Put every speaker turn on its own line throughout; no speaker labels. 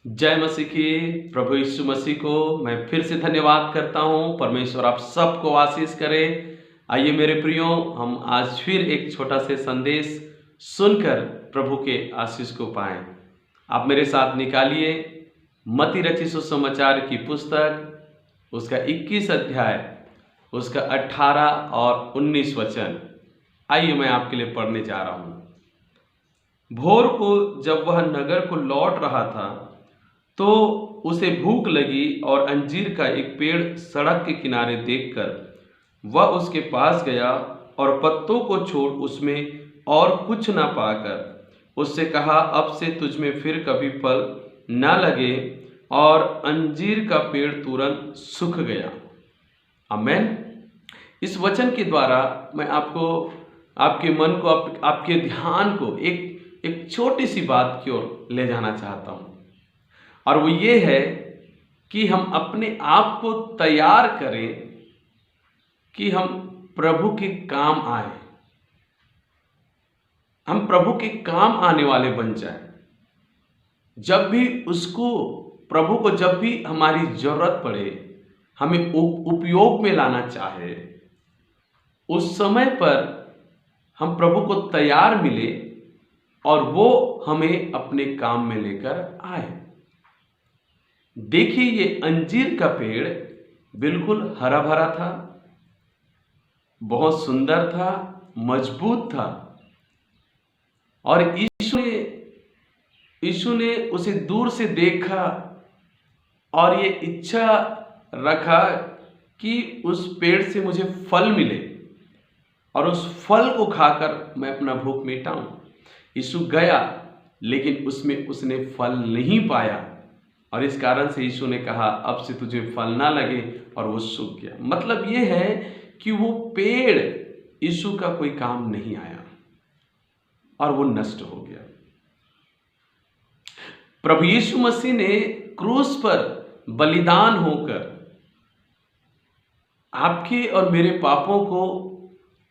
जय मसीह की। प्रभु यीशु मसीह को मैं फिर से धन्यवाद करता हूं। परमेश्वर आप सबको आशीष करे। आइए मेरे प्रियो, हम आज फिर एक छोटा से संदेश सुनकर प्रभु के आशीष को पाएं। आप मेरे साथ निकालिए मत्ती रचित सुसमाचार की पुस्तक, उसका 21 अध्याय, उसका 18 और 19 वचन। आइए मैं आपके लिए पढ़ने जा रहा हूं। भोर को जब वह नगर को लौट रहा था तो उसे भूख लगी और अंजीर का एक पेड़ सड़क के किनारे देखकर वह उसके पास गया और पत्तों को छोड़ उसमें और कुछ न पाकर उससे कहा, अब से तुझमें फिर कभी फल न लगे। और अंजीर का पेड़ तुरंत सूख गया। आमेन। इस वचन के द्वारा मैं आपको, आपके मन को, आपके ध्यान को एक छोटी सी बात की ओर ले जाना चाहता हूं, और वो ये है कि हम अपने आप को तैयार करें कि हम प्रभु के काम आए, हम प्रभु के काम आने वाले बन जाएं। जब भी उसको, प्रभु को जब भी हमारी जरूरत पड़े, हमें उपयोग में लाना चाहे, उस समय पर हम प्रभु को तैयार मिले और वो हमें अपने काम में लेकर आए। देखिए, ये अंजीर का पेड़ बिल्कुल हरा भरा था, बहुत सुंदर था, मजबूत था, और यीशु ने उसे दूर से देखा और ये इच्छा रखा कि उस पेड़ से मुझे फल मिले और उस फल को खाकर मैं अपना भूख मिटाऊं। यीशु गया, लेकिन उसमें उसने फल नहीं पाया, और इस कारण से यीशु ने कहा, अब से तुझे फल ना लगे, और वो सूख गया। मतलब ये है कि वो पेड़ यीशु का कोई काम नहीं आया और वो नष्ट हो गया। प्रभु यीशु मसीह ने क्रूस पर बलिदान होकर आपके और मेरे पापों को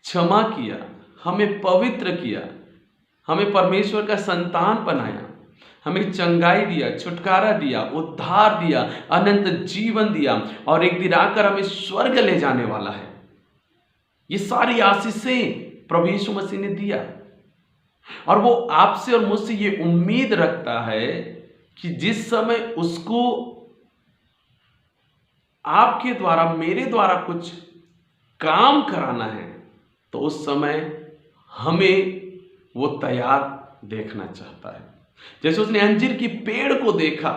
क्षमा किया, हमें पवित्र किया, हमें परमेश्वर का संतान बनाया, हमें चंगाई दिया, छुटकारा दिया, उद्धार दिया, अनंत जीवन दिया, और एक दिन आकर हमें स्वर्ग ले जाने वाला है। ये सारी आशीषें प्रभु यीशु मसीह ने दिया, और वो आपसे और मुझसे ये उम्मीद रखता है कि जिस समय उसको आपके द्वारा, मेरे द्वारा कुछ काम कराना है, तो उस समय हमें वो तैयार देखना चाहता है। जैसे उसने अंजीर की पेड़ को देखा,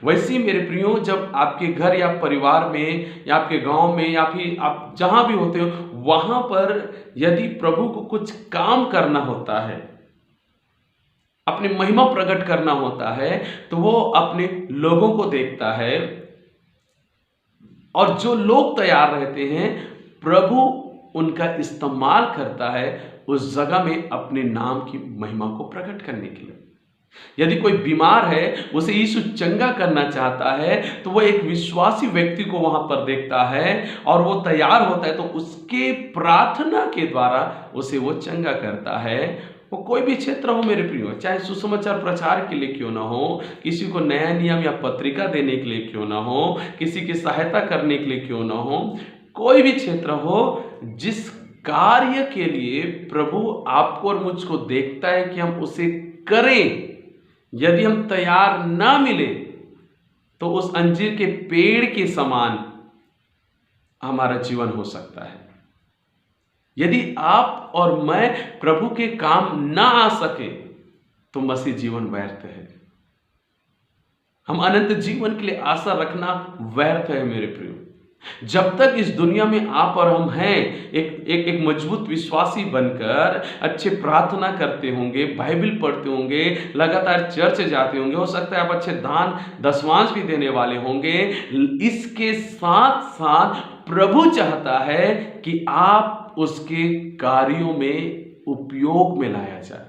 वैसे ही मेरे प्रियो, जब आपके घर या परिवार में या आपके गांव में या फिर आप जहां भी होते हो, वहां पर यदि प्रभु को कुछ काम करना होता है, अपनी महिमा प्रकट करना होता है, तो वो अपने लोगों को देखता है, और जो लोग तैयार रहते हैं, प्रभु उनका इस्तेमाल करता है उस जगह में अपने नाम की महिमा को प्रकट करने के लिए। यदि कोई बीमार है, उसे यीशु चंगा करना चाहता है, तो वो एक विश्वासी व्यक्ति को वहां पर देखता है और वो तैयार होता है, तो उसके प्रार्थना के द्वारा उसे वो चंगा करता है। वो कोई भी क्षेत्र हो मेरे प्रियो, चाहे सुसमाचार प्रचार के लिए क्यों ना हो, किसी को नया नियम या पत्रिका देने के लिए क्यों ना हो, किसी की सहायता करने के लिए क्यों ना हो, कोई भी क्षेत्र हो, जिस कार्य के लिए प्रभु आपको और मुझको देखता है कि हम उसे करें, यदि हम तैयार ना मिले, तो उस अंजीर के पेड़ के समान हमारा जीवन हो सकता है। यदि आप और मैं प्रभु के काम ना आ सके, तो मसीह जीवन व्यर्थ है। हम अनंत जीवन के लिए आशा रखना व्यर्थ है मेरे प्रियो। जब तक इस दुनिया में आप और हम हैं, एक मजबूत विश्वासी बनकर अच्छे प्रार्थना करते होंगे, बाइबल पढ़ते होंगे, लगातार चर्च जाते होंगे, हो सकता है आप अच्छे दान दशमांश भी देने वाले होंगे, इसके साथ साथ प्रभु चाहता है कि आप उसके कार्यों में उपयोग में लाया जाए।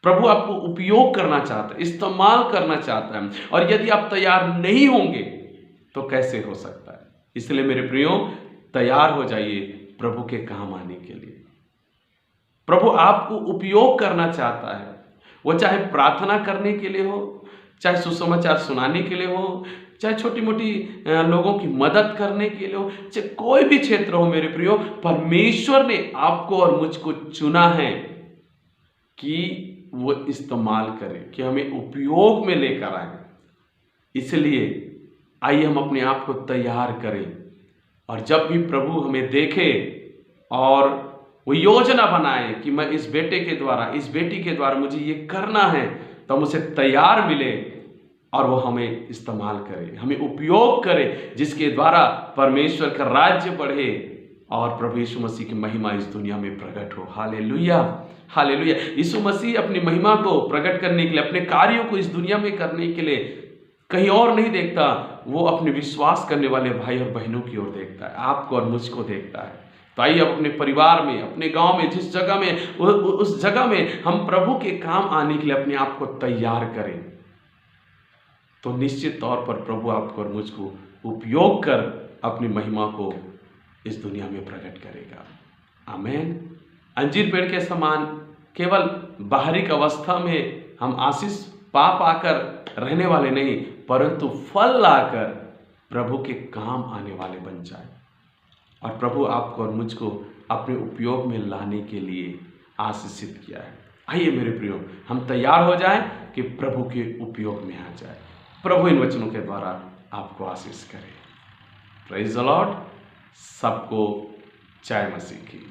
प्रभु आपको उपयोग करना चाहता है, इस्तेमाल करना चाहता है, और यदि आप तैयार नहीं होंगे तो कैसे हो सकता है। इसलिए मेरे प्रियो, तैयार हो जाइए प्रभु के काम आने के लिए। प्रभु आपको उपयोग करना चाहता है, वो चाहे प्रार्थना करने के लिए हो, चाहे सुसमाचार सुनाने के लिए हो, चाहे छोटी मोटी लोगों की मदद करने के लिए हो, चाहे कोई भी क्षेत्र हो मेरे प्रियो, परमेश्वर ने आपको और मुझको चुना है कि वो इस्तेमाल करें, कि हमें उपयोग में लेकर आए। इसलिए आइए हम अपने आप को तैयार करें, और जब भी प्रभु हमें देखे और वो योजना बनाए कि मैं इस बेटे के द्वारा, इस बेटी के द्वारा मुझे ये करना है, तो हम उसे तैयार मिले और वो हमें इस्तेमाल करे, हमें उपयोग करे, जिसके द्वारा परमेश्वर का राज्य बढ़े और प्रभु यीशु मसीह की महिमा इस दुनिया में प्रकट हो। Hallelujah, hallelujah. यीशु मसीह अपनी महिमा को प्रकट करने के लिए, अपने कार्यों को इस दुनिया में करने के लिए कहीं और नहीं देखता, वो अपने विश्वास करने वाले भाई और बहनों की ओर देखता है, आपको और मुझको देखता है। तो आइए अपने परिवार में, अपने गांव में, जिस जगह में, उस जगह में हम प्रभु के काम आने के लिए अपने आप को तैयार करें, तो निश्चित तौर पर प्रभु आपको और मुझको उपयोग कर अपनी महिमा को इस दुनिया में प्रकट करेगा। आमीन। अंजीर पेड़ के समान केवल बाहरी अवस्था में हम आशीष पा पाकर रहने वाले नहीं, परंतु फल लाकर प्रभु के काम आने वाले बन जाए। और प्रभु आपको और मुझको अपने उपयोग में लाने के लिए आशीषित किया है। आइए मेरे प्रियो, हम तैयार हो जाएं कि प्रभु के उपयोग में आ जाए। प्रभु इन वचनों के द्वारा आपको आशीष करे। Praise the Lord. सबको जय मसीह की।